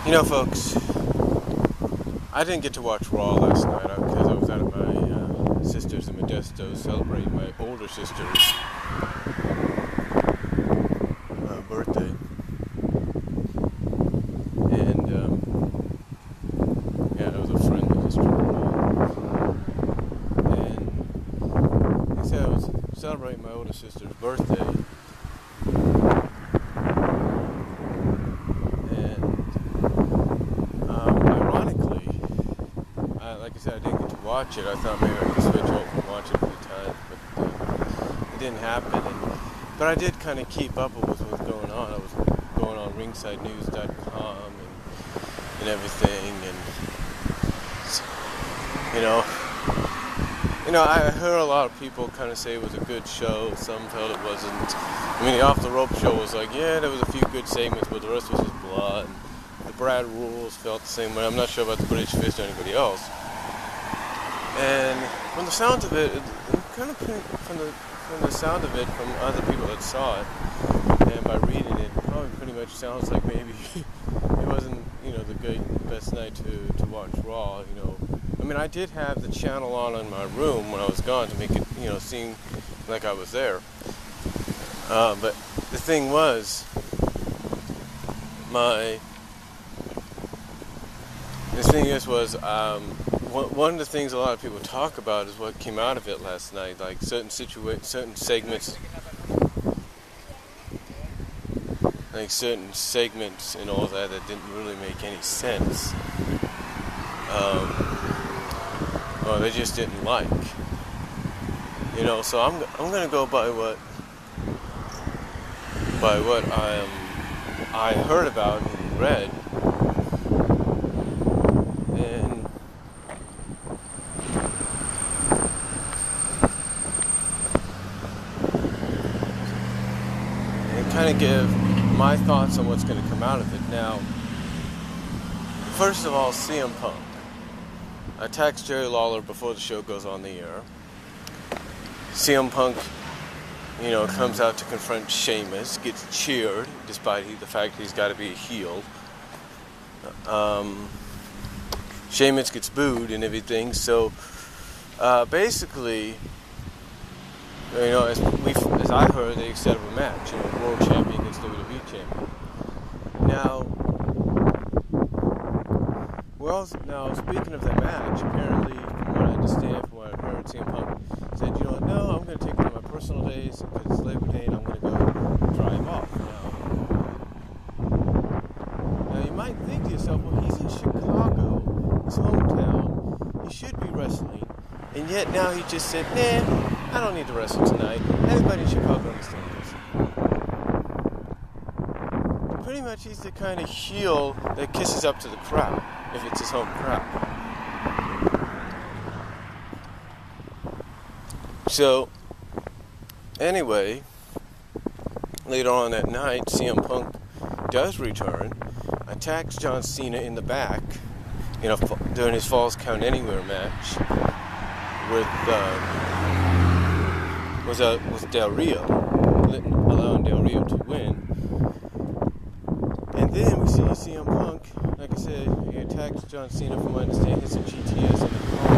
Folks, I didn't get to watch Raw last night because I was out at my sister's in Modesto celebrating my older sister's birthday. And, it was a friendly sister. And like I said, I was celebrating my older sister's birthday. Like I said, I didn't get to watch it. I thought maybe I could switch over and watch it a few times, but it didn't happen. But I did kind of keep up with what was going on. I was going on ringsidenews.com and everything, and I heard a lot of people kind of say it was a good show. Some felt it wasn't. I mean, the Off the Rope show was like, yeah, there was a few good segments, but the rest was just blah. And the Brad Rules felt the same way. I'm not sure about the British Fist or anybody else. And from the sound of it, from the sound of it, from other people that saw it, and by reading it, it probably pretty much sounds like maybe it wasn't, the best night to watch Raw. I mean, I did have the channel on in my room when I was gone to make it, seem like I was there. But the thing was, one of the things a lot of people talk about is what came out of it last night, like certain segments, and all that didn't really make any sense, or they just didn't like, So I'm gonna go by what I heard about and read. Kind of give my thoughts on what's going to come out of it. Now, first of all, CM Punk attacks Jerry Lawler before the show goes on the air. CM Punk, comes out to confront Sheamus, gets cheered despite the fact that he's got to be a heel. Sheamus gets booed and everything. So basically, as I heard, they set up a match, World Champion against WWE Champion. Now, speaking of that match, apparently, from what I understand, from what I heard, CM Punk said, no, I'm going to take one of my personal days because it's Labor Day and I'm going to go drive off. Now, you might think to yourself, well, he's in Chicago, his hometown, he should be wrestling, and yet now he just said, nah, I don't need to wrestle tonight. Everybody in Chicago understands this. Pretty much he's the kind of heel that kisses up to the crowd, if it's his home crowd. So, anyway, later on that night, CM Punk does return, attacks John Cena in the back, during his Falls Count Anywhere match with Del Rio, allowing Del Rio to win. And then we see CM Punk, like I said, he attacks John Cena, from my understanding, hits a GTS in the car.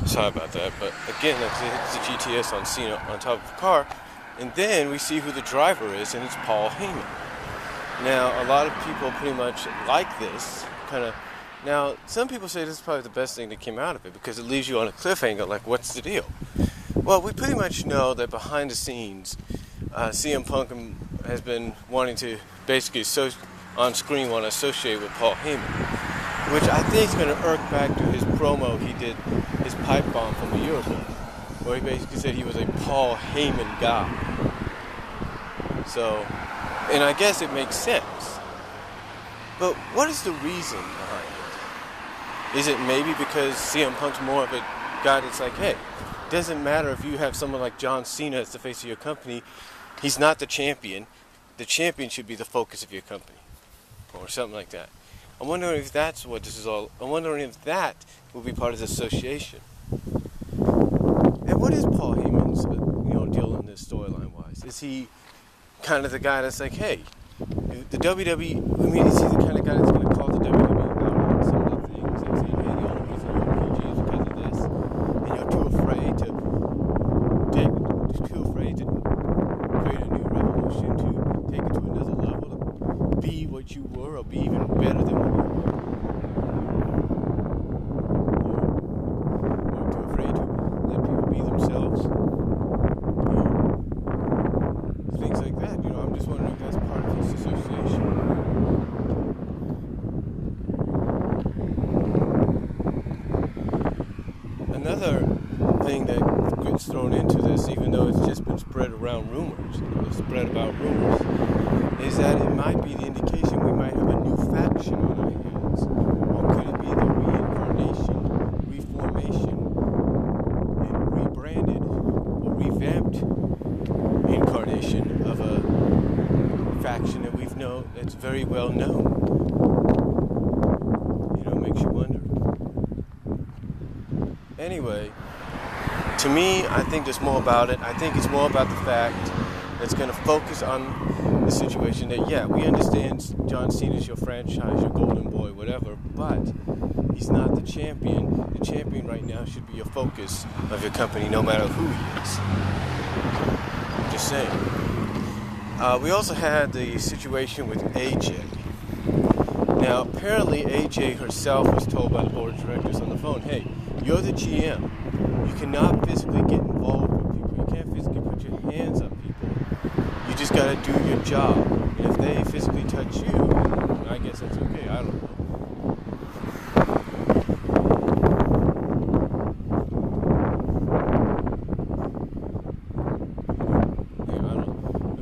Sorry about that, but again, like I said, it's the GTS on Cena on top of the car, and then we see who the driver is, and it's Paul Heyman. Now, a lot of people pretty much like this kind of. Now, some people say this is probably the best thing that came out of it because it leaves you on a cliffhanger, like, what's the deal? Well, we pretty much know that behind the scenes, CM Punk has been wanting to basically on screen want to associate with Paul Heyman, which I think is going to irk back to his promo he did, his pipe bomb from a year ago, where he basically said he was a Paul Heyman guy. So, and I guess it makes sense. But what is the reason behind it? Is it maybe because CM Punk's more of a guy that's like, hey, doesn't matter if you have someone like John Cena as the face of your company. He's not the champion. The champion should be the focus of your company, or something like that. I'm wondering if that's what this is all. I'm wondering if that will be part of the association. And what is Paul Heyman's, deal in this storyline wise? Is he kind of the guy that's like, hey, the WWE? I mean, is he the kind of guy that's going to call the WWE out on some of the things and say, hey, the only reason you're PG is because of this, and you're too afraid to create a new revolution, to take it to another level, to be what you were, or be even better than what you were. You're too afraid to let people be themselves. Things like that. I'm just wondering if that's part of his association. Another thing that gets thrown into this, even though it's just been spread about rumors, is that it might be the indication we might have a new faction on our hands. Or could it be the reincarnation, reformation, and rebranded or revamped incarnation of a faction that we've known, that's very well known? Makes you wonder. Anyway, to me, I think there's more about it. I think it's more about the fact that it's going to focus on the situation that, yeah, we understand John Cena's your franchise, your golden boy, whatever, but he's not the champion. The champion right now should be your focus of your company, no matter who he is. Just saying. We also had the situation with AJ. Now, apparently AJ herself was told by the board of directors on the phone, hey, you're the GM. You cannot physically get involved with people. You can't physically put your hands on people. You just got to do your job. And if they physically touch you, I guess that's okay. I don't know.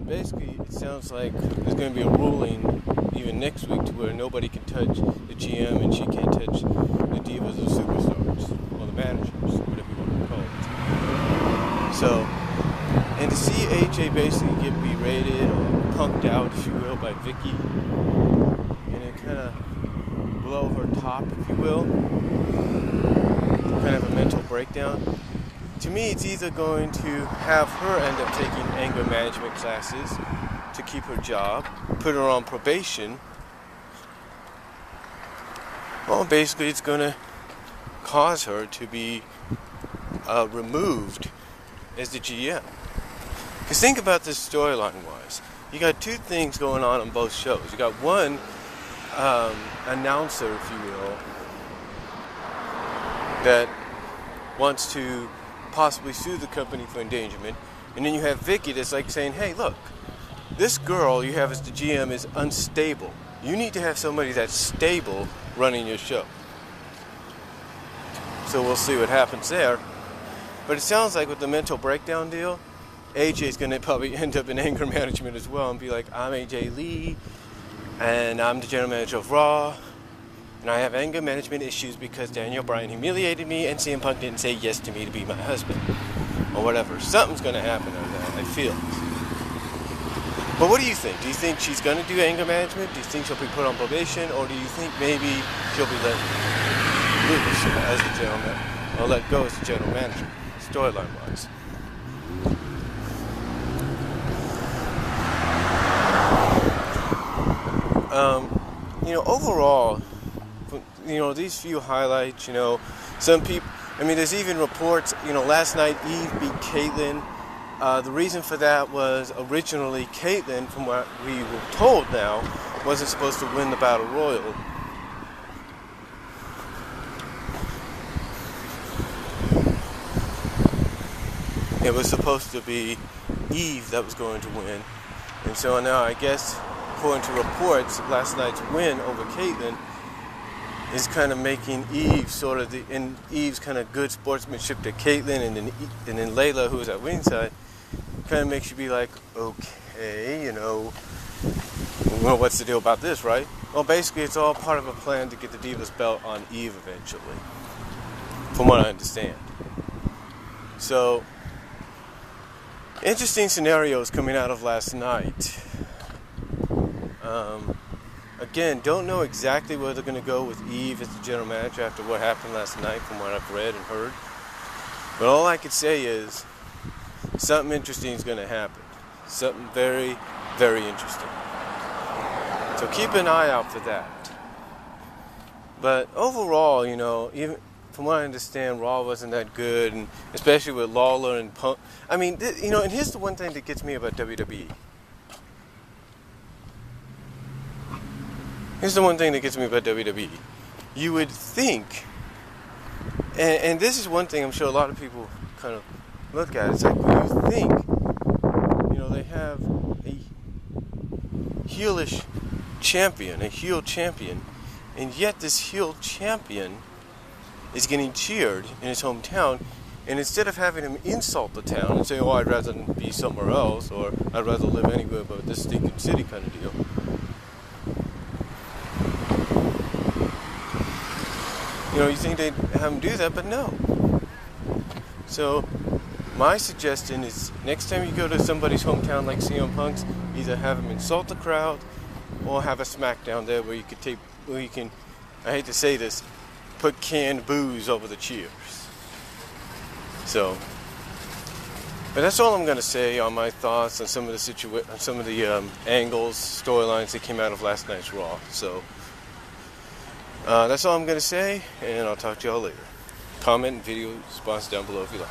Basically, it sounds like there's going to be a ruling even next week to where nobody can touch the GM and she can't touch the divas or superstars, or the managers, whatever you want to call it. So, and to see AJ basically get berated or punked out, if you will, by Vicky, and it kind of blow her top, if you will, kind of a mental breakdown. To me, it's either going to have her end up taking anger management classes to keep her job, put her on probation, or basically it's going to cause her to be removed as the GM. Because think about this storyline-wise. You got two things going on both shows. You got one announcer, if you will, that wants to possibly sue the company for endangerment, and then you have Vicky that's like saying, hey, look, this girl you have as the GM is unstable. You need to have somebody that's stable running your show. So we'll see what happens there. But it sounds like with the mental breakdown deal, AJ's going to probably end up in anger management as well and be like, I'm AJ Lee, and I'm the general manager of Raw, and I have anger management issues because Daniel Bryan humiliated me and CM Punk didn't say yes to me to be my husband. Or whatever. Something's going to happen on that, I feel. But what do you think? Do you think she's going to do anger management? Do you think she'll be put on probation? Or do you think maybe she'll be let loose as the general manager? Or let go as the general manager, storyline-wise? Overall, these few highlights, some people, there's even reports, last night Eve beat Caitlyn. The reason for that was originally Caitlyn, from what we were told now, wasn't supposed to win the Battle Royal. It was supposed to be Eve that was going to win. And so now I guess, according to reports, last night's win over Caitlyn is kind of making Eve sort of in Eve's kind of good sportsmanship to Caitlyn, and then Layla, who was at ringside, kind of makes you be like, okay, what's the deal about this, right? Well, basically, it's all part of a plan to get the Divas belt on Eve eventually, from what I understand. So, interesting scenarios coming out of last night. Again, don't know exactly where they're going to go with Eve as the general manager after what happened last night from what I've read and heard. But all I can say is something interesting is going to happen. Something very, very interesting. So keep an eye out for that. But overall, even from what I understand, Raw wasn't that good, and especially with Lawler and Punk. I mean, and here's the one thing that gets me about WWE. Here's the one thing that gets me about WWE. You would think, and this is one thing I'm sure a lot of people kind of look at. It's like you think, they have a heelish champion, a heel champion, and yet this heel champion is getting cheered in his hometown, and instead of having him insult the town and say, "Oh, I'd rather be somewhere else," or "I'd rather live anywhere but this stinking city," kind of deal. You think they'd have him do that, but no. So, my suggestion is next time you go to somebody's hometown like CM Punk's, either have him insult the crowd or have a SmackDown there where you can, I hate to say this, put canned booze over the cheers. So, but that's all I'm going to say on my thoughts on some of the angles, storylines that came out of last night's Raw. So, that's all I'm going to say, and I'll talk to y'all later. Comment and video response down below if you like.